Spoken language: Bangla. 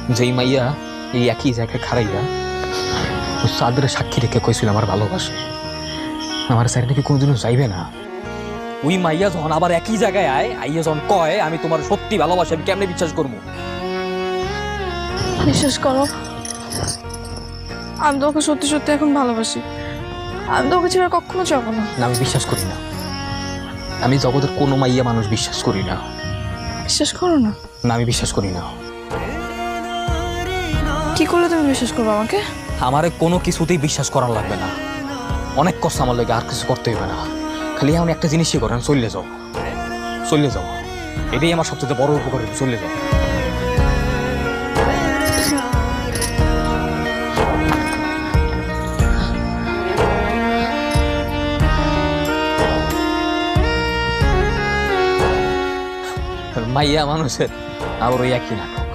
যেই মাইয়া এই একই জায়গায় খারাইয়া চাঁদের সাক্ষী রেখে কইছিল আমার ভালোবাসে, আমার স্যার নাকি কোনোদিনও যাইবে না। ওই মাইয়া যখন আবার একই জায়গায় আইয়া যখন কয় আমি তোমার সত্যি ভালোবাসি, আমি কেমনে বিশ্বাস করবো? বিশ্বাস করো, আমি তোমাকে সত্যি সত্যি এখন ভালোবাসি। আমি তোমাকে ছেড়ে কখনো যাবো না। না, আমি বিশ্বাস করি না। আমি জগতের কোনো মাইয়া মানুষ বিশ্বাস করি না। বিশ্বাস করো না? না, আমি বিশ্বাস করি না। কি করলে তুমি বিশ্বাস করবে আমাকে? আমারে কোনো কিছুতেই বিশ্বাস করার লাগবে না। অনেক কষ্ট আমার লাগে, আর কিছু করতে হইবে না। খালি এমন একটা জিনিসই করেন, চলে যাও, চলে যাও। এটাই আমার সবচেয়ে বড় উপকার, চলে যাও। মাইয়া মানুষের আবার ওই একই নাটক।